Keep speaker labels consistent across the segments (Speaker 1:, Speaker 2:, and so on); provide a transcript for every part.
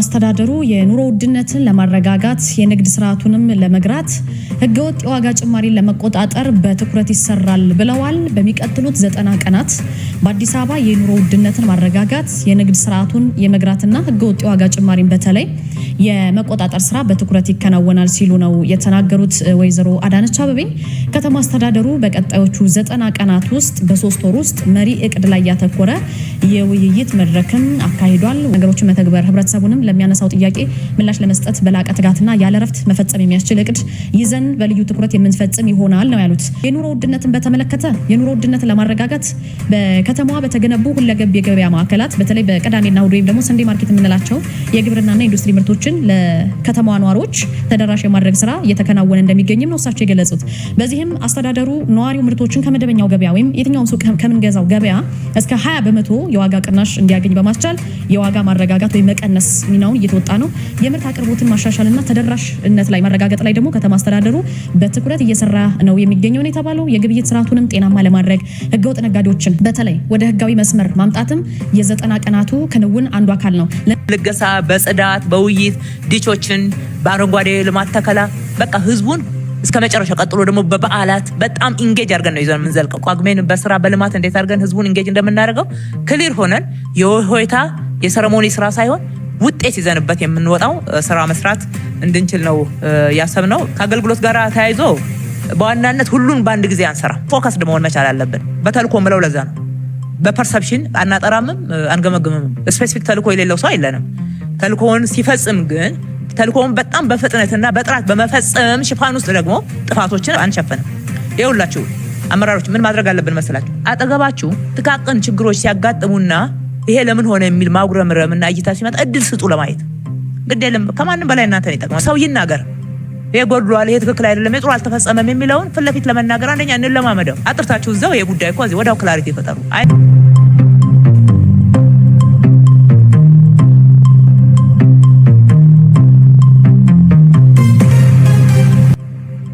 Speaker 1: አስተዳደሩ የኑሮ ውድነትን ለማረጋጋት የንግድ ስርዓቱንም ለመግራት ህገወጥ የዋጋ ጭማሪን ለመቆጣጠር በትኩረት ይሰራል ብለዋል። በሚቀጥሉት 90 ቀናት በአዲስ አበባ የኑሮ ውድነትን ማረጋጋት የንግድ ስርዓቱን የመግራትና ህገወጥ የዋጋ ጭማሪን በተለይ የመቆጣጠር ስራ በትኩረት ይከናወናል ሲሉ ነው የተናገሩት። ወይዘሮ አዳነች አቤቤ ከተማ አስተዳደሩ በቀጣዮቹ 90 ቀናት ውስጥ በ3 ወር ውስጥ መሪ እቅድ ላይ ያተኮረ የውይይት መድረክን አካሂዷል። ነገሮችን መተግበር ህብረተሰቡንም ለሚያነሳው ጥያቄ ምላሽ ለመስጠት በላቀ ትጋትና ያለ ረፍት መፈጸም የሚያስችል እቅድ ይዘን በልዩ ትኩረት የምንፈጽም ይሆናል ነው ያሉት። የኑሮ ውድነትን በተመለከተ የኑሮ ውድነትን ለማረጋጋት በከተማዋ በተገነቡ ሁለገብ የገበያ ማዕከላት በተለይ በቀዳሜና እሁድ ወይም ደግሞ ሰንዴ ማርኬት የምንላቸው የግብርናና ኢንዱስትሪ ምርቶችን ለከተማዋ ነዋሪዎች ተደራሽ የማድረግ ስራ እየተከናወነ እንደሚገኝም ነው እሳቸው የገለጹት። በዚህም አስተዳደሩ ነዋሪው ምርቶችን ከመደበኛው ገበያ ወይም የትኛውም ሱቅ ከምንገዛው ገበያ እስከ 20% የዋጋ ቅናሽ እንዲያገኝ በማስቻል የዋጋ ማረጋጋት ወይም መቀነስ ሚናውን እየተወጣ ነው። የምርት አቅርቦትን ማሻሻልና ተደራሽነት ላይ ማረጋገጥ ላይ ደግሞ ከተማ አስተዳደሩ በትኩረት እየሰራ ነው የሚገኘው ነው የተባለው። የግብይት ስርዓቱንም ጤናማ ለማድረግ ህገወጥ ነጋዴዎችን በተለይ ወደ ህጋዊ መስመር ማምጣትም የ90 ቀናቱ ክንውን አንዱ አካል ነው።
Speaker 2: ልገሳ በጽዳት በውይይት ዲቾችን በአረንጓዴ ልማት ተከላ በቃ ህዝቡን እስከ መጨረሻ ቀጥሎ ደግሞ በበዓላት በጣም ኢንጌጅ አድርገን ነው ይዘን የምንዘልቀው። ቋግሜን በስራ በልማት እንዴት አድርገን ህዝቡን ኢንጌጅ እንደምናደርገው ክሊር ሆነን የሆይታ የሰረሞኒ ስራ ሳይሆን ውጤት ይዘንበት የምንወጣው ስራ መስራት እንድንችል ነው ያሰብነው። ከአገልግሎት ጋር ተያይዞ በዋናነት ሁሉን በአንድ ጊዜ አንሰራ፣ ፎከስ መሆን መቻል አለብን። በተልኮ ምለው ለዛ ነው። በፐርሰፕሽን አናጠራምም አንገመግምም። ስፔሲፊክ ተልኮ የሌለው ሰው አይለንም። ተልኮውን ሲፈጽም ግን ተልኮውን በጣም በፍጥነትና በጥራት በመፈጸም ሽፋን ውስጥ ደግሞ ጥፋቶችን አንሸፈንም። ይኸውላችሁ አመራሮች ምን ማድረግ አለብን መሰላችሁ? አጠገባችሁ ጥቃቅን ችግሮች ሲያጋጥሙና ይሄ ለምን ሆነ የሚል ማጉረምረምና እይታ ሲመጣ እድል ስጡ ለማየት። ግድ የለም ከማንም በላይ እናንተን ይጠቅማል። ሰው ይናገር፣ ይሄ ጎድሏል፣ ይሄ ትክክል አይደለም፣ ይሄ ጥሩ አልተፈጸመም የሚለውን ፊት ለፊት ለመናገር አንደኛ እንለማመደው። አጥርታችሁ እዛው ይሄ ጉዳይ እኮ እዚህ ወዲያው ክላሪቲ ይፈጠሩ።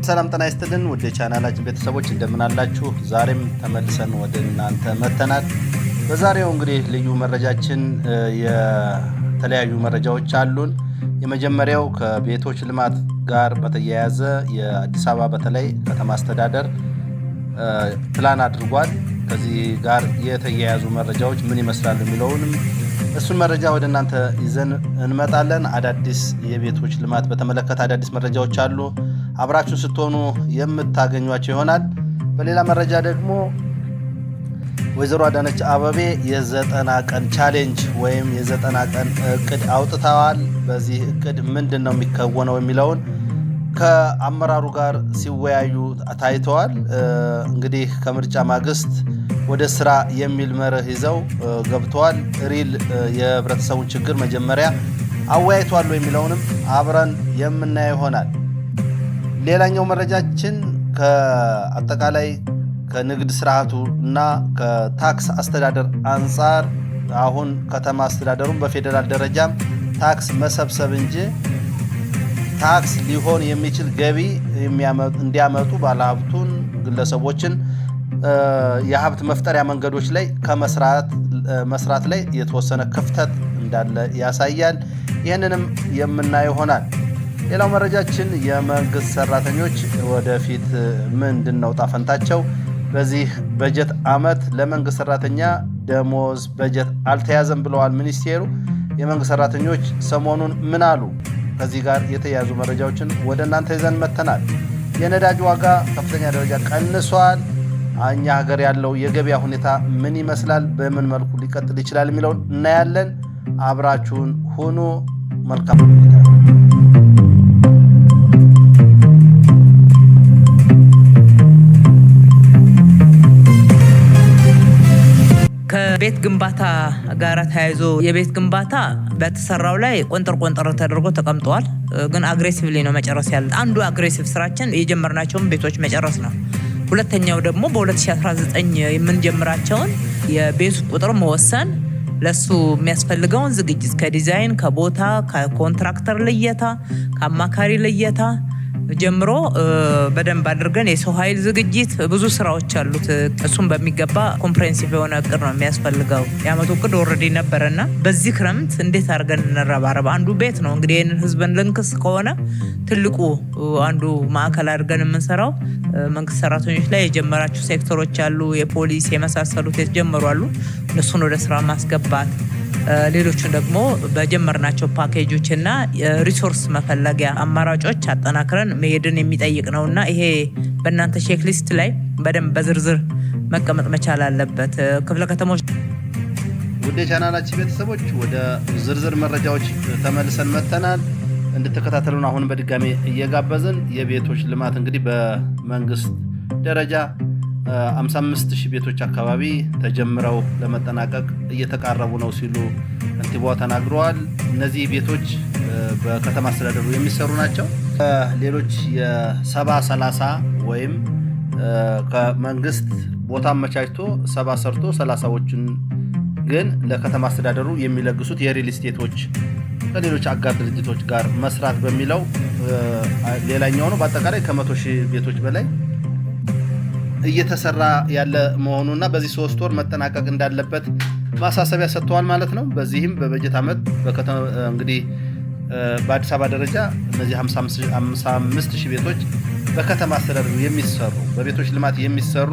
Speaker 3: ሰላም ጤና ይስጥልን ወደ ቻናላችን ቤተሰቦች እንደምን አላችሁ? ዛሬም ተመልሰን ወደ እናንተ መተናል። በዛሬው እንግዲህ ልዩ መረጃችን የተለያዩ መረጃዎች አሉን። የመጀመሪያው ከቤቶች ልማት ጋር በተያያዘ የአዲስ አበባ በተለይ ከተማ አስተዳደር ፕላን አድርጓል። ከዚህ ጋር የተያያዙ መረጃዎች ምን ይመስላሉ የሚለውንም እሱን መረጃ ወደ እናንተ ይዘን እንመጣለን። አዳዲስ የቤቶች ልማት በተመለከተ አዳዲስ መረጃዎች አሉ። አብራችሁ ስትሆኑ የምታገኟቸው ይሆናል። በሌላ መረጃ ደግሞ ወይዘሮ አዳነች አቤቤ የ90 ቀን ቻሌንጅ ወይም የ90 ቀን እቅድ አውጥተዋል። በዚህ እቅድ ምንድን ነው የሚከወነው የሚለውን ከአመራሩ ጋር ሲወያዩ ታይተዋል። እንግዲህ ከምርጫ ማግስት ወደ ስራ የሚል መርህ ይዘው ገብተዋል። ሪል የህብረተሰቡን ችግር መጀመሪያ አወያይተዋል የሚለውንም አብረን የምናየው ይሆናል። ሌላኛው መረጃችን ከአጠቃላይ ከንግድ ስርዓቱ እና ከታክስ አስተዳደር አንጻር አሁን ከተማ አስተዳደሩን በፌዴራል ደረጃም ታክስ መሰብሰብ እንጂ ታክስ ሊሆን የሚችል ገቢ እንዲያመጡ ባለሀብቱን ግለሰቦችን የሀብት መፍጠሪያ መንገዶች ላይ ከመስራት ላይ የተወሰነ ክፍተት እንዳለ ያሳያል። ይህንንም የምናየው ይሆናል። ሌላው መረጃችን የመንግስት ሰራተኞች ወደፊት ምንድነው ዕጣ ፈንታቸው? በዚህ በጀት ዓመት ለመንግስት ሰራተኛ ደሞዝ በጀት አልተያዘም ብለዋል ሚኒስቴሩ። የመንግስት ሰራተኞች ሰሞኑን ምን አሉ? ከዚህ ጋር የተያያዙ መረጃዎችን ወደ እናንተ ይዘን መተናል። የነዳጅ ዋጋ ከፍተኛ ደረጃ ቀንሷል። እኛ ሀገር ያለው የገበያ ሁኔታ ምን ይመስላል? በምን መልኩ ሊቀጥል ይችላል የሚለውን እናያለን። አብራችሁን ሁኑ። መልካም
Speaker 2: ከቤት ግንባታ ጋር ተያይዞ የቤት ግንባታ በተሰራው ላይ ቆንጠር ተደርጎ ተቀምጧል። ግን አግሬሲቭሊ ነው መጨረስ ያለ። አንዱ አግሬሲቭ ስራችን የጀመርናቸውን ቤቶች መጨረስ ነው። ሁለተኛው ደግሞ በ2019 የምንጀምራቸውን የቤት ቁጥር መወሰን፣ ለሱ የሚያስፈልገውን ዝግጅት ከዲዛይን፣ ከቦታ፣ ከኮንትራክተር ልየታ፣ ከአማካሪ ልየታ ጀምሮ በደንብ አድርገን የሰው ኃይል ዝግጅት ብዙ ስራዎች አሉት። እሱም በሚገባ ኮምፕሬሄንሲቭ የሆነ እቅድ ነው የሚያስፈልገው። የአመቱ እቅድ ኦልሬዲ ነበረና በዚህ ክረምት እንዴት አድርገን እንረባረብ። አንዱ ቤት ነው እንግዲህ ይህንን ህዝብን ልንክስ ከሆነ ትልቁ አንዱ ማዕከል አድርገን የምንሰራው መንግስት ሰራተኞች ላይ የጀመራቸው ሴክተሮች አሉ። የፖሊስ የመሳሰሉት የተጀመሩ አሉ። እነሱን ወደ ስራ ማስገባት፣ ሌሎቹን ደግሞ በጀመርናቸው ፓኬጆች እና ሪሶርስ መፈለጊያ አማራጮች አጠናክረን መሄድን የሚጠይቅ ነውና ይሄ በእናንተ ቼክሊስት ላይ በደንብ በዝርዝር መቀመጥ መቻል አለበት። ክፍለ ከተሞች
Speaker 3: ወደ ቻናላችን ቤተሰቦች ወደ ዝርዝር መረጃዎች ተመልሰን መተናል። እንድትከታተሉን አሁን በድጋሚ እየጋበዝን የቤቶች ልማት እንግዲህ በመንግስት ደረጃ 55,000 ቤቶች አካባቢ ተጀምረው ለመጠናቀቅ እየተቃረቡ ነው ሲሉ ከንቲባዋ ተናግረዋል። እነዚህ ቤቶች በከተማ አስተዳደሩ የሚሰሩ ናቸው። ሌሎች የ70-30 ወይም ከመንግስት ቦታ አመቻችቶ 70 ሰርቶ 30ዎችን ግን ለከተማ አስተዳደሩ የሚለግሱት የሪል ስቴቶች ከሌሎች አጋር ድርጅቶች ጋር መስራት በሚለው ሌላኛው ነው። በአጠቃላይ ከ100,000 ቤቶች በላይ እየተሰራ ያለ መሆኑና በዚህ 3 ወር መጠናቀቅ እንዳለበት ማሳሰቢያ ሰጥተዋል ማለት ነው። በዚህም በበጀት ዓመት እንግዲህ በአዲስ አበባ ደረጃ እነዚህ 55,000 ቤቶች በከተማ አስተዳደሩ የሚሰሩ በቤቶች ልማት የሚሰሩ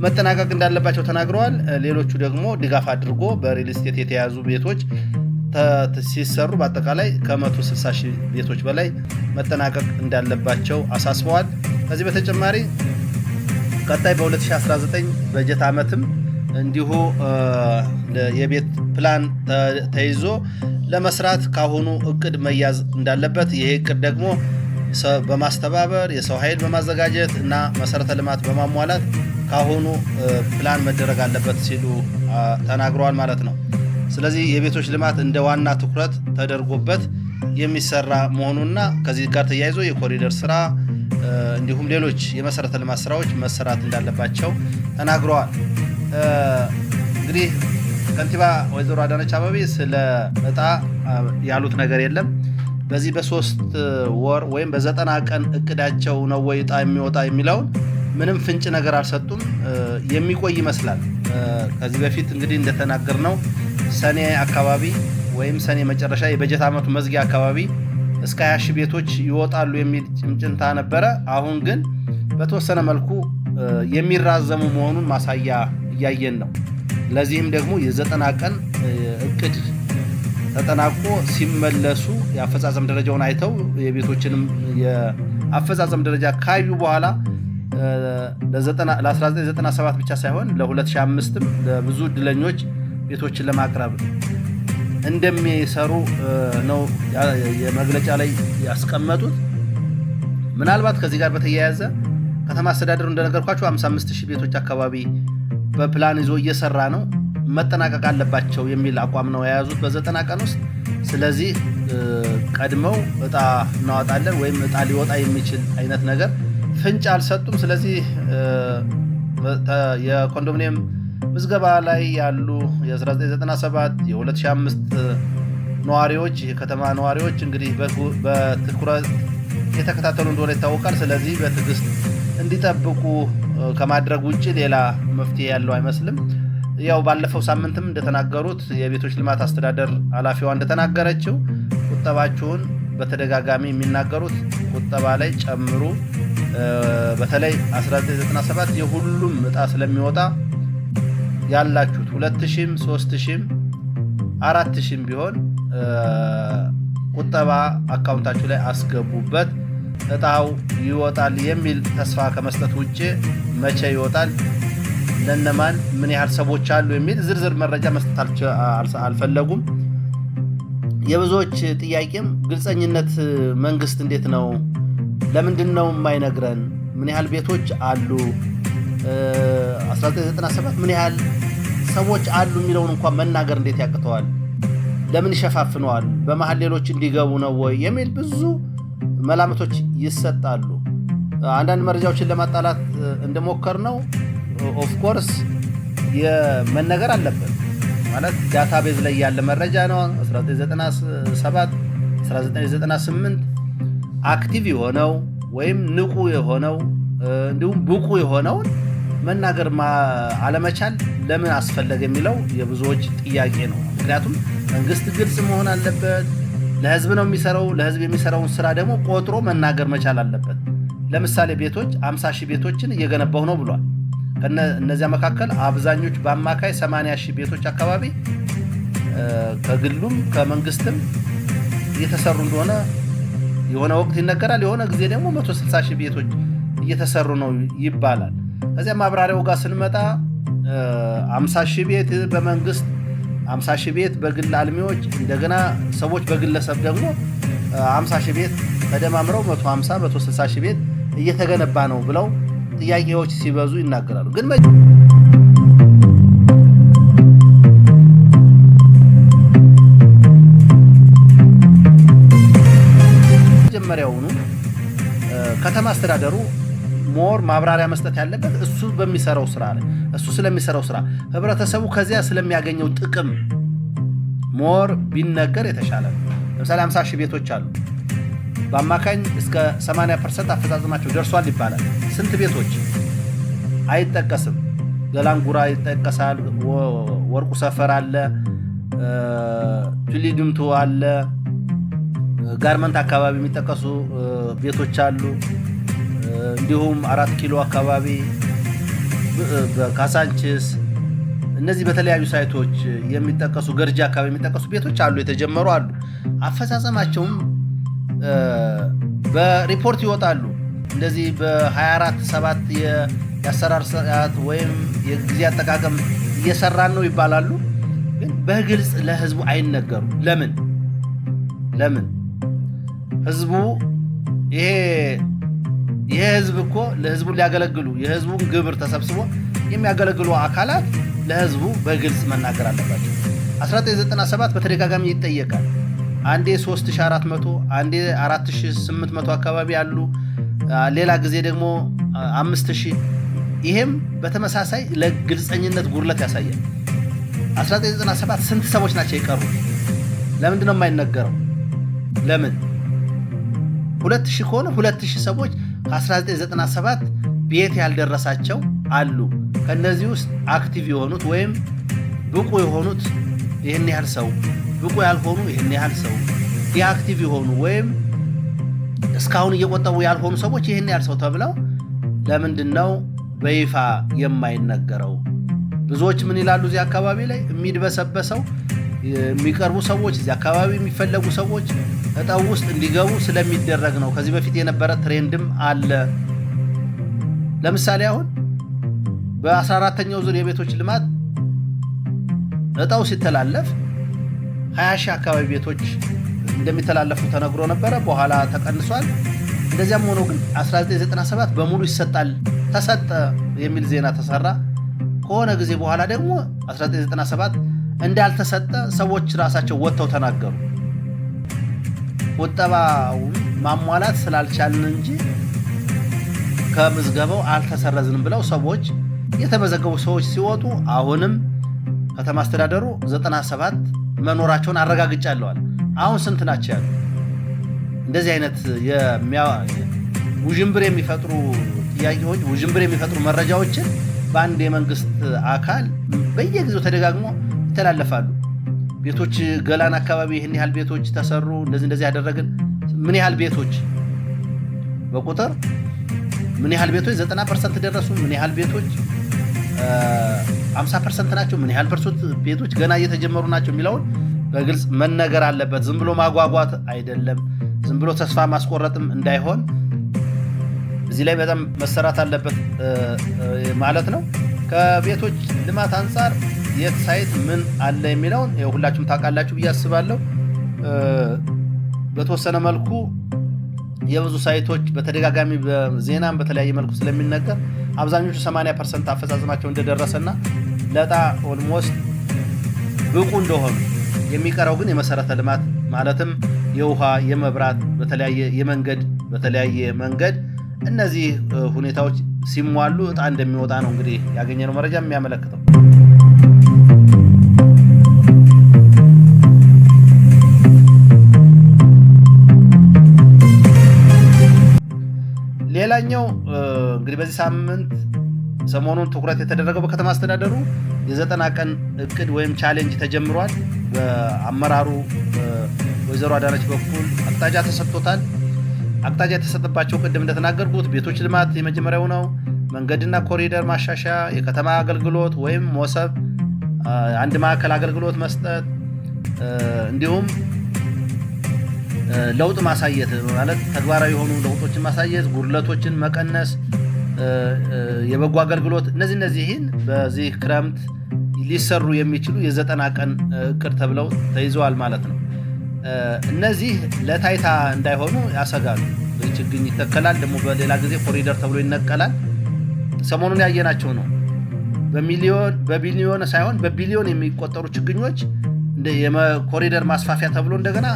Speaker 3: መጠናቀቅ እንዳለባቸው ተናግረዋል። ሌሎቹ ደግሞ ድጋፍ አድርጎ በሪል ስቴት የተያዙ ቤቶች ሲሰሩ በአጠቃላይ ከ160,000 ቤቶች በላይ መጠናቀቅ እንዳለባቸው አሳስበዋል። ከዚህ በተጨማሪ ቀጣይ በ2019 በጀት ዓመትም እንዲሁ የቤት ፕላን ተይዞ ለመስራት ካሁኑ እቅድ መያዝ እንዳለበት፣ ይሄ እቅድ ደግሞ በማስተባበር የሰው ኃይል በማዘጋጀት እና መሰረተ ልማት በማሟላት ካሁኑ ፕላን መደረግ አለበት ሲሉ ተናግረዋል ማለት ነው። ስለዚህ የቤቶች ልማት እንደ ዋና ትኩረት ተደርጎበት የሚሰራ መሆኑና ከዚህ ጋር ተያይዞ የኮሪደር ስራ እንዲሁም ሌሎች የመሰረተ ልማት ስራዎች መሰራት እንዳለባቸው ተናግረዋል። እንግዲህ ከንቲባ ወይዘሮ አዳነች አቤቤ ስለ እጣ ያሉት ነገር የለም። በዚህ በ3 ወር ወይም በ90 ቀን እቅዳቸው ነው ወይ እጣ የሚወጣ የሚለውን ምንም ፍንጭ ነገር አልሰጡም። የሚቆይ ይመስላል። ከዚህ በፊት እንግዲህ እንደተናገርነው ሰኔ አካባቢ ወይም ሰኔ መጨረሻ የበጀት ዓመቱ መዝጊያ አካባቢ እስከ 20,000 ቤቶች ይወጣሉ የሚል ጭምጭምታ ነበረ። አሁን ግን በተወሰነ መልኩ የሚራዘሙ መሆኑን ማሳያ እያየን ነው። ለዚህም ደግሞ የ90 ቀን እቅድ ተጠናቆ ሲመለሱ የአፈጻጸም ደረጃውን አይተው የቤቶችንም የአፈጻጸም ደረጃ ካዩ በኋላ ለ1997 ብቻ ሳይሆን ለ2005ም ለብዙ ዕድለኞች ቤቶችን ለማቅረብ እንደሚሰሩ ነው የመግለጫ ላይ ያስቀመጡት። ምናልባት ከዚህ ጋር በተያያዘ ከተማ አስተዳደሩ እንደነገርኳቸው 55,000 ቤቶች አካባቢ በፕላን ይዞ እየሰራ ነው፣ መጠናቀቅ አለባቸው የሚል አቋም ነው የያዙት በ90 ቀን ውስጥ። ስለዚህ ቀድመው እጣ እናወጣለን ወይም እጣ ሊወጣ የሚችል አይነት ነገር ፍንጭ አልሰጡም። ስለዚህ የኮንዶሚኒየም ምዝገባ ላይ ያሉ የ1997 የ2005 ነዋሪዎች የከተማ ነዋሪዎች እንግዲህ በትኩረት የተከታተሉ እንደሆነ ይታወቃል። ስለዚህ በትዕግስት እንዲጠብቁ ከማድረግ ውጭ ሌላ መፍትሄ ያለው አይመስልም። ያው ባለፈው ሳምንትም እንደተናገሩት የቤቶች ልማት አስተዳደር ኃላፊዋ እንደተናገረችው ቁጠባችሁን በተደጋጋሚ የሚናገሩት ቁጠባ ላይ ጨምሩ። በተለይ 1997 የሁሉም እጣ ስለሚወጣ ያላችሁት 2,000 3,000 4,000 ቢሆን ቁጠባ አካውንታችሁ ላይ አስገቡበት፣ እጣው ይወጣል የሚል ተስፋ ከመስጠት ውጭ መቼ ይወጣል፣ ለነማን ምን ያህል ሰዎች አሉ የሚል ዝርዝር መረጃ መስጠት አልፈለጉም። የብዙዎች ጥያቄም ግልጸኝነት መንግስት እንዴት ነው? ለምንድን ነው የማይነግረን? ምን ያህል ቤቶች አሉ? 1997 ምን ያህል ሰዎች አሉ የሚለውን እንኳን መናገር እንዴት ያቅተዋል? ለምን ይሸፋፍነዋል? በመሀል ሌሎች እንዲገቡ ነው ወይ የሚል ብዙ መላምቶች ይሰጣሉ። አንዳንድ መረጃዎችን ለማጣላት እንደሞከር ነው ኦፍኮርስ የመነገር አለበት ማለት ዳታቤዝ ላይ ያለ መረጃ ነው። 1997 1998 አክቲቭ የሆነው ወይም ንቁ የሆነው እንዲሁም ብቁ የሆነው መናገር አለመቻል ለምን አስፈለገ የሚለው የብዙዎች ጥያቄ ነው። ምክንያቱም መንግስት ግልጽ መሆን አለበት። ለህዝብ ነው የሚሰራው። ለህዝብ የሚሰራውን ስራ ደግሞ ቆጥሮ መናገር መቻል አለበት። ለምሳሌ ቤቶች 50,000 ቤቶችን እየገነባሁ ነው ብሏል። እነዚያ መካከል አብዛኞቹ በአማካይ 80,000 ቤቶች አካባቢ ከግሉም ከመንግስትም እየተሰሩ እንደሆነ የሆነ ወቅት ይነገራል። የሆነ ጊዜ ደግሞ 160,000 ቤቶች እየተሰሩ ነው ይባላል። ከዚያ ማብራሪያው ጋር ስንመጣ 50,000 ቤት በመንግስት 50,000 ቤት በግል አልሚዎች እንደገና ሰዎች በግለሰብ ደግሞ 50,000 ቤት ተደማምረው 150 160,000 ቤት እየተገነባ ነው ብለው ጥያቄዎች ሲበዙ ይናገራሉ። ግን መጀመሪያውኑ ከተማ አስተዳደሩ ሞር ማብራሪያ መስጠት ያለበት እሱ በሚሰራው ስራ ላይ እሱ ስለሚሰራው ስራ ህብረተሰቡ ከዚያ ስለሚያገኘው ጥቅም ሞር ቢነገር የተሻለ ነው። ለምሳሌ 50,000 ቤቶች አሉ። በአማካኝ እስከ 80% አፈጻጸማቸው ደርሷል ይባላል። ስንት ቤቶች አይጠቀስም። ገላንጉራ ይጠቀሳል፣ ወርቁ ሰፈር አለ፣ ቱሊድምቱ አለ፣ ጋርመንት አካባቢ የሚጠቀሱ ቤቶች አሉ። እንዲሁም 4 ኪሎ አካባቢ በካሳንችስ እነዚህ በተለያዩ ሳይቶች የሚጠቀሱ ገርጂ አካባቢ የሚጠቀሱ ቤቶች አሉ፣ የተጀመሩ አሉ። አፈጻጸማቸውም በሪፖርት ይወጣሉ። እንደዚህ በ24/7 የአሰራር ሰዓት ወይም የጊዜ አጠቃቀም እየሰራን ነው ይባላሉ። ግን በግልጽ ለህዝቡ አይነገሩም። ለምን ህዝቡ ይሄ ህዝብ እኮ ለህዝቡ ሊያገለግሉ የህዝቡን ግብር ተሰብስቦ የሚያገለግሉ አካላት ለህዝቡ በግልጽ መናገር አለባቸው። 1997 በተደጋጋሚ ይጠየቃል። አንዴ 3400 አንዴ 4800 አካባቢ አሉ፣ ሌላ ጊዜ ደግሞ 5000። ይሄም በተመሳሳይ ለግልጸኝነት ጉድለት ያሳያል። 1997 ስንት ሰዎች ናቸው የቀሩት? ለምንድን ነው የማይነገረው? ለምን 2000 ከሆነ 2000 ሰዎች ከ1997 ቤት ያልደረሳቸው አሉ። ከነዚህ ውስጥ አክቲቭ የሆኑት ወይም ብቁ የሆኑት ይህን ያህል ሰው፣ ብቁ ያልሆኑ ይህን ያህል ሰው፣ ዲአክቲቭ የሆኑ ወይም እስካሁን እየቆጠቡ ያልሆኑ ሰዎች ይህን ያህል ሰው ተብለው ለምንድን ነው በይፋ የማይነገረው? ብዙዎች ምን ይላሉ? እዚህ አካባቢ ላይ የሚድበሰበሰው የሚቀርቡ ሰዎች እዚህ አካባቢ የሚፈለጉ ሰዎች እጣው ውስጥ እንዲገቡ ስለሚደረግ ነው። ከዚህ በፊት የነበረ ትሬንድም አለ። ለምሳሌ አሁን በ14ኛው ዙር የቤቶች ልማት እጣው ሲተላለፍ 20,000 አካባቢ ቤቶች እንደሚተላለፉ ተነግሮ ነበረ። በኋላ ተቀንሷል። እንደዚያም ሆኖ ግን 1997 በሙሉ ይሰጣል ተሰጠ የሚል ዜና ተሰራ። ከሆነ ጊዜ በኋላ ደግሞ 1997 እንዳልተሰጠ ሰዎች ራሳቸው ወጥተው ተናገሩ። ቁጠባውን ማሟላት ስላልቻልን እንጂ ከምዝገባው አልተሰረዝንም ብለው ሰዎች የተመዘገቡ ሰዎች ሲወጡ አሁንም ከተማ አስተዳደሩ 97 መኖራቸውን አረጋግጫለዋል። አሁን ስንት ናቸው ያሉ? እንደዚህ አይነት ውዥንብር የሚፈጥሩ ጥያቄዎች፣ ውዥንብር የሚፈጥሩ መረጃዎችን በአንድ የመንግስት አካል በየጊዜው ተደጋግሞ ይተላለፋሉ። ቤቶች ገላን አካባቢ ይህን ያህል ቤቶች ተሰሩ፣ እንደዚህ ያደረግን። ምን ያህል ቤቶች በቁጥር ምን ያህል ቤቶች 90% ደረሱ፣ ምን ያህል ቤቶች 50% ናቸው፣ ምን ያህል ቤቶች ገና እየተጀመሩ ናቸው የሚለውን በግልጽ መነገር አለበት። ዝም ብሎ ማጓጓት አይደለም፣ ዝም ብሎ ተስፋ ማስቆረጥም እንዳይሆን እዚህ ላይ በጣም መሰራት አለበት ማለት ነው። ከቤቶች ልማት አንጻር የት ሳይት ምን አለ የሚለውን ሁላችሁም ታውቃላችሁ ብዬ አስባለሁ። በተወሰነ መልኩ የብዙ ሳይቶች በተደጋጋሚ በዜናም በተለያየ መልኩ ስለሚነገር አብዛኞቹ 80% አፈጻጸማቸው እንደደረሰና ለዕጣ ኦልሞስት ብቁ እንደሆኑ፣ የሚቀረው ግን የመሰረተ ልማት ማለትም የውሃ፣ የመብራት፣ በተለያየ መንገድ እነዚህ ሁኔታዎች ሲሟሉ ዕጣ እንደሚወጣ ነው እንግዲህ ያገኘነው መረጃ የሚያመለክተው። ሌላኛው እንግዲህ በዚህ ሳምንት ሰሞኑን ትኩረት የተደረገው በከተማ አስተዳደሩ የ90 ቀን እቅድ ወይም ቻሌንጅ ተጀምሯል። በአመራሩ ወይዘሮ አዳነች በኩል አቅጣጫ ተሰጥቶታል። አቅጣጫ የተሰጠባቸው ቅድም እንደተናገርኩት ቤቶች ልማት የመጀመሪያው ነው። መንገድና ኮሪደር ማሻሻያ፣ የከተማ አገልግሎት ወይም ሞሰብ አንድ ማዕከል አገልግሎት መስጠት፣ እንዲሁም ለውጥ ማሳየት ማለት ተግባራዊ የሆኑ ለውጦችን ማሳየት፣ ጉድለቶችን መቀነስ፣ የበጎ አገልግሎት እነዚህን በዚህ ክረምት ሊሰሩ የሚችሉ የ90 ቀን እቅድ ተብለው ተይዘዋል ማለት ነው። እነዚህ ለታይታ እንዳይሆኑ ያሰጋሉ። ችግኝ ይተከላል፣ ደግሞ በሌላ ጊዜ ኮሪደር ተብሎ ይነቀላል። ሰሞኑን ያየናቸው ነው። በቢሊዮን ሳይሆን በቢሊዮን የሚቆጠሩ ችግኞች እንደ የኮሪደር ማስፋፊያ ተብሎ እንደገና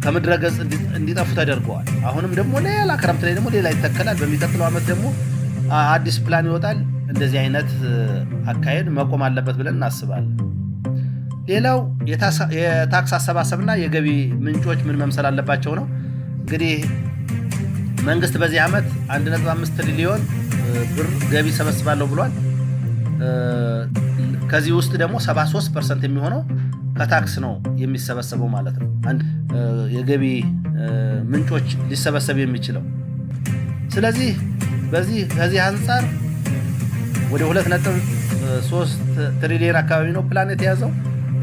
Speaker 3: ከምድረ ገጽ እንዲጠፉ ተደርገዋል። አሁንም ደግሞ ሌላ ክረምት ላይ ደግሞ ሌላ ይተከላል። በሚቀጥለው ዓመት ደግሞ አዲስ ፕላን ይወጣል። እንደዚህ አይነት አካሄድ መቆም አለበት ብለን እናስባለን። ሌላው የታክስ አሰባሰብና የገቢ ምንጮች ምን መምሰል አለባቸው ነው። እንግዲህ መንግስት በዚህ ዓመት 1.5 ትሪሊዮን ብር ገቢ ሰበስባለሁ ብሏል። ከዚህ ውስጥ ደግሞ 73% የሚሆነው ከታክስ ነው የሚሰበሰበው ማለት ነው። የገቢ ምንጮች ሊሰበሰብ የሚችለው ስለዚህ ከዚህ አንጻር ወደ 2.3 ትሪሊዮን አካባቢ ነው ፕላን የተያዘው።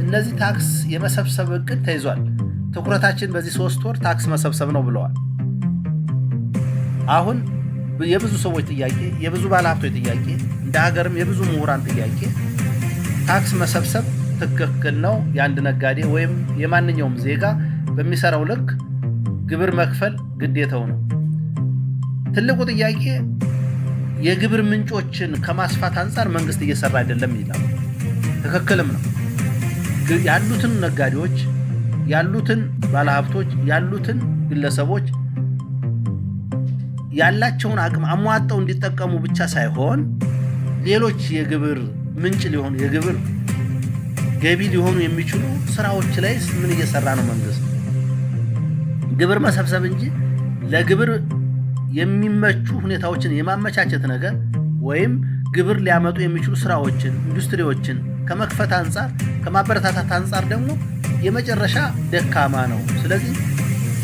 Speaker 3: እነዚህ ታክስ የመሰብሰብ እቅድ ተይዟል። ትኩረታችን በዚህ 3 ወር ታክስ መሰብሰብ ነው ብለዋል። አሁን የብዙ ሰዎች ጥያቄ፣ የብዙ ባለሀብቶች ጥያቄ፣ እንደ ሀገርም የብዙ ምሁራን ጥያቄ ታክስ መሰብሰብ ትክክል ነው። የአንድ ነጋዴ ወይም የማንኛውም ዜጋ በሚሰራው ልክ ግብር መክፈል ግዴታው ነው። ትልቁ ጥያቄ የግብር ምንጮችን ከማስፋት አንጻር መንግስት እየሰራ አይደለም ይላል። ትክክልም ነው። ያሉትን ነጋዴዎች፣ ያሉትን ባለሀብቶች፣ ያሉትን ግለሰቦች ያላቸውን አቅም አሟጠው እንዲጠቀሙ ብቻ ሳይሆን ሌሎች የግብር ምንጭ ሊሆኑ የግብር ገቢ ሊሆኑ የሚችሉ ስራዎች ላይ ምን እየሰራ ነው መንግስት? ግብር መሰብሰብ እንጂ ለግብር የሚመቹ ሁኔታዎችን የማመቻቸት ነገር ወይም ግብር ሊያመጡ የሚችሉ ስራዎችን፣ ኢንዱስትሪዎችን ከመክፈት አንጻር ከማበረታታት አንጻር ደግሞ የመጨረሻ ደካማ ነው። ስለዚህ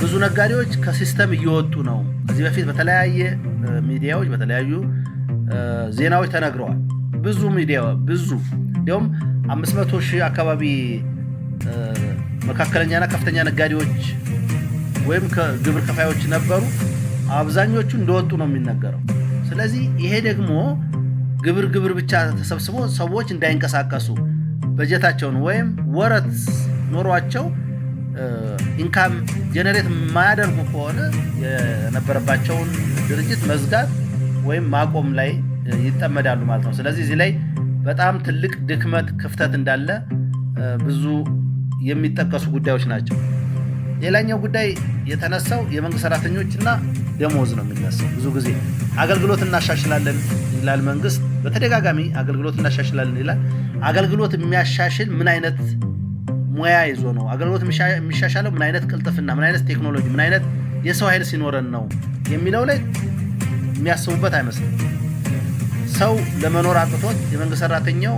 Speaker 3: ብዙ ነጋዴዎች ከሲስተም እየወጡ ነው። ከዚህ በፊት በተለያየ ሚዲያዎች በተለያዩ ዜናዎች ተነግረዋል። ብዙ እንዲያውም 500,000 አካባቢ መካከለኛና ከፍተኛ ነጋዴዎች ወይም ግብር ከፋዮች ነበሩ። አብዛኞቹ እንደወጡ ነው የሚነገረው። ስለዚህ ይሄ ደግሞ ግብር ብቻ ተሰብስቦ ሰዎች እንዳይንቀሳቀሱ በጀታቸውን ወይም ወረት ኖሯቸው ኢንካም ጀነሬት የማያደርጉ ከሆነ የነበረባቸውን ድርጅት መዝጋት ወይም ማቆም ላይ ይጠመዳሉ ማለት ነው። ስለዚህ እዚህ ላይ በጣም ትልቅ ድክመት፣ ክፍተት እንዳለ ብዙ የሚጠቀሱ ጉዳዮች ናቸው። ሌላኛው ጉዳይ የተነሳው የመንግስት ሰራተኞችና ደሞዝ ነው የሚነሳው። ብዙ ጊዜ አገልግሎት እናሻሽላለን ይላል መንግስት፣ በተደጋጋሚ አገልግሎት እናሻሽላለን ይላል። አገልግሎት የሚያሻሽል ምን አይነት ሙያ ይዞ ነው? አገልግሎት የሚሻሻለው ምን አይነት ቅልጥፍና፣ ምን አይነት ቴክኖሎጂ፣ ምን አይነት የሰው ኃይል ሲኖረን ነው የሚለው ላይ የሚያስቡበት አይመስልም። ሰው ለመኖር አቅቶት የመንግስት ሰራተኛው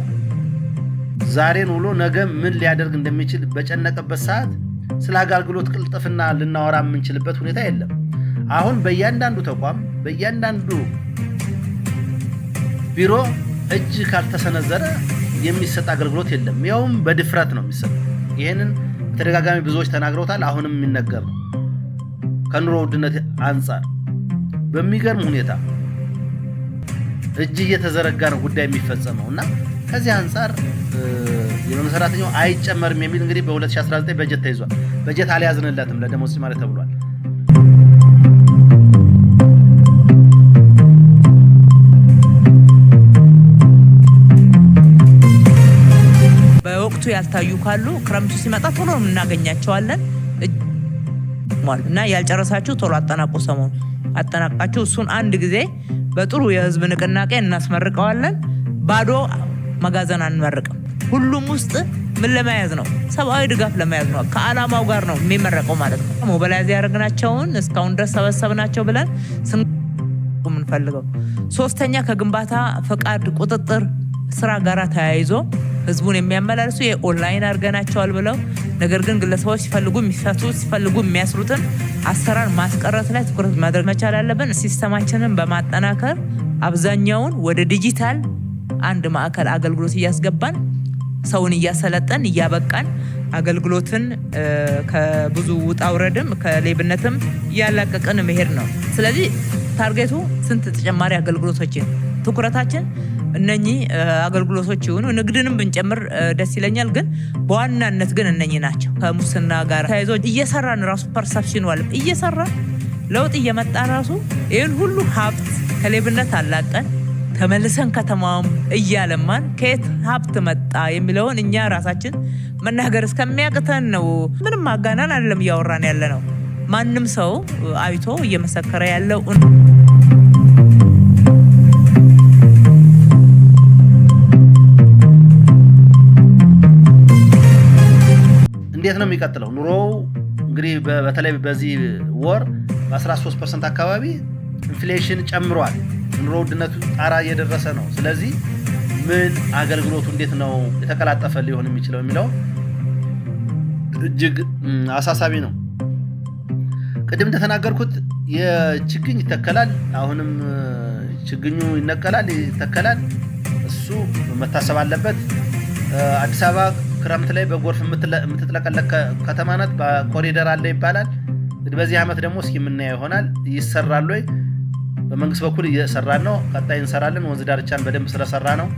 Speaker 3: ዛሬን ውሎ ነገ ምን ሊያደርግ እንደሚችል በጨነቀበት ሰዓት ስለ አገልግሎት ቅልጥፍና ልናወራ የምንችልበት ሁኔታ የለም። አሁን በእያንዳንዱ ተቋም በእያንዳንዱ ቢሮ እጅ ካልተሰነዘረ የሚሰጥ አገልግሎት የለም። ያውም በድፍረት ነው የሚሰጥ። ይህንን በተደጋጋሚ ብዙዎች ተናግረውታል። አሁንም የሚነገር ነው። ከኑሮ ውድነት አንጻር በሚገርም ሁኔታ እጅ እየተዘረጋ ነው ጉዳይ የሚፈጸመው እና ከዚህ አንጻር የመንግስት ሰራተኛው አይጨመርም የሚል እንግዲህ በ2019 በጀት ተይዟል። በጀት አልያዝንለትም ለደሞዝ ጭማሪ ተብሏል።
Speaker 2: በወቅቱ ያልታዩ ካሉ ክረምቱ ሲመጣ ቶሎ እናገኛቸዋለን እና ያልጨረሳችሁ ቶሎ አጠናቁ። ሰሞኑን አጠናቃችሁ እሱን አንድ ጊዜ በጥሩ የህዝብ ንቅናቄ እናስመርቀዋለን። ባዶ መጋዘን አንመርቅም። ሁሉም ውስጥ ምን ለመያዝ ነው? ሰብአዊ ድጋፍ ለመያዝ ነው። ከዓላማው ጋር ነው የሚመረቀው ማለት ነው። ሞባላይዝ ያደረግናቸውን እስካሁን ድረስ ሰበሰብናቸው ብለን የምንፈልገው ሶስተኛ ከግንባታ ፈቃድ ቁጥጥር ስራ ጋር ተያይዞ ህዝቡን የሚያመላልሱ የኦንላይን አድርገናቸዋል ብለው ነገር ግን ግለሰቦች ሲፈልጉ የሚፈቱ ሲፈልጉ የሚያስሩትን አሰራር ማስቀረት ላይ ትኩረት ማድረግ መቻል አለብን። ሲስተማችንን በማጠናከር አብዛኛውን ወደ ዲጂታል አንድ ማዕከል አገልግሎት እያስገባን ሰውን እያሰለጠን እያበቃን አገልግሎትን ከብዙ ውጣ ውረድም ከሌብነትም እያላቀቅን መሄድ ነው። ስለዚህ ታርጌቱ ስንት ተጨማሪ አገልግሎቶችን ትኩረታችን እነኚህ አገልግሎቶች ይሁኑ ንግድንም ብንጨምር ደስ ይለኛል። ግን በዋናነት ግን እነኚህ ናቸው። ከሙስና ጋር ተያይዞ እየሰራን ራሱ ፐርሰፕሽን ዋለ እየሰራን ለውጥ እየመጣ ራሱ ይህን ሁሉ ሀብት ከሌብነት አላቀን ተመልሰን ከተማም እያለማን ከየት ሀብት መጣ የሚለውን እኛ ራሳችን መናገር እስከሚያቅተን ነው። ምንም ማጋናን አይደለም እያወራን ያለ ነው። ማንም ሰው አይቶ እየመሰከረ ያለው
Speaker 3: እንዴት ነው የሚቀጥለው ኑሮው? እንግዲህ በተለይ በዚህ ወር በ13% አካባቢ ኢንፍሌሽን ጨምሯል። ኑሮ ውድነቱ ጣራ እየደረሰ ነው። ስለዚህ ምን አገልግሎቱ እንዴት ነው የተቀላጠፈ ሊሆን የሚችለው የሚለው እጅግ አሳሳቢ ነው። ቅድም እንደተናገርኩት የችግኝ ይተከላል። አሁንም ችግኙ ይነቀላል፣ ይተከላል። እሱ መታሰብ አለበት። አዲስ አበባ ክረምት ላይ በጎርፍ የምትጥለቀለቅ ከተማ ናት። በኮሪደር አለ ይባላል። በዚህ ዓመት ደግሞ እስኪ የምናየው ይሆናል። ይሰራል ወይ? በመንግስት በኩል እየሰራን ነው። ቀጣይ እንሰራለን። ወንዝ ዳርቻን በደንብ ስለሰራ ነው።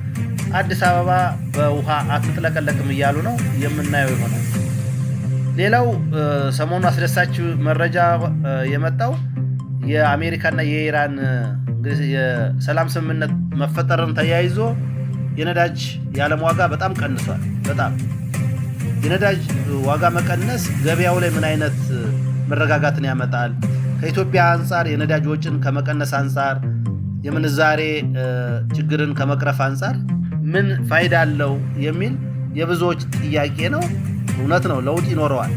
Speaker 3: አዲስ አበባ በውሃ አትጥለቀለቅም እያሉ ነው። የምናየው ይሆናል። ሌላው ሰሞኑ አስደሳች መረጃ የመጣው የአሜሪካና የኢራን የሰላም ስምምነት መፈጠርን ተያይዞ የነዳጅ የዓለም ዋጋ በጣም ቀንሷል። በጣም የነዳጅ ዋጋ መቀነስ ገበያው ላይ ምን አይነት መረጋጋትን ያመጣል? ከኢትዮጵያ አንጻር የነዳጅ ወጪን ከመቀነስ አንጻር የምንዛሬ ችግርን ከመቅረፍ አንጻር ምን ፋይዳ አለው የሚል የብዙዎች ጥያቄ ነው። እውነት ነው፣ ለውጥ ይኖረዋል።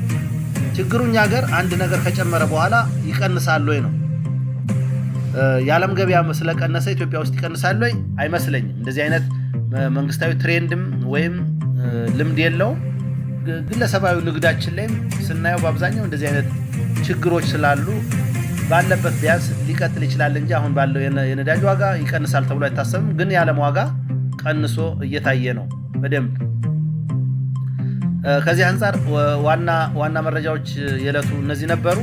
Speaker 3: ችግሩ እኛ ሀገር አንድ ነገር ከጨመረ በኋላ ይቀንሳል ወይ ነው። የዓለም ገበያ ስለቀነሰ ኢትዮጵያ ውስጥ ይቀንሳል ወይ? አይመስለኝም። እንደዚህ አይነት መንግስታዊ ትሬንድም ወይም ልምድ የለውም። ግለሰባዊ ንግዳችን ላይም ስናየው በአብዛኛው እንደዚህ አይነት ችግሮች ስላሉ ባለበት ቢያንስ ሊቀጥል ይችላል እንጂ አሁን ባለው የነዳጅ ዋጋ ይቀንሳል ተብሎ አይታሰብም። ግን የዓለም ዋጋ ቀንሶ እየታየ ነው በደንብ። ከዚህ አንጻር ዋና መረጃዎች የዕለቱ እነዚህ ነበሩ።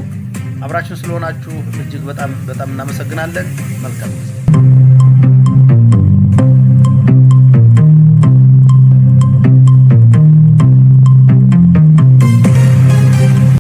Speaker 3: አብራችን ስለሆናችሁ እጅግ በጣም እናመሰግናለን። መልካም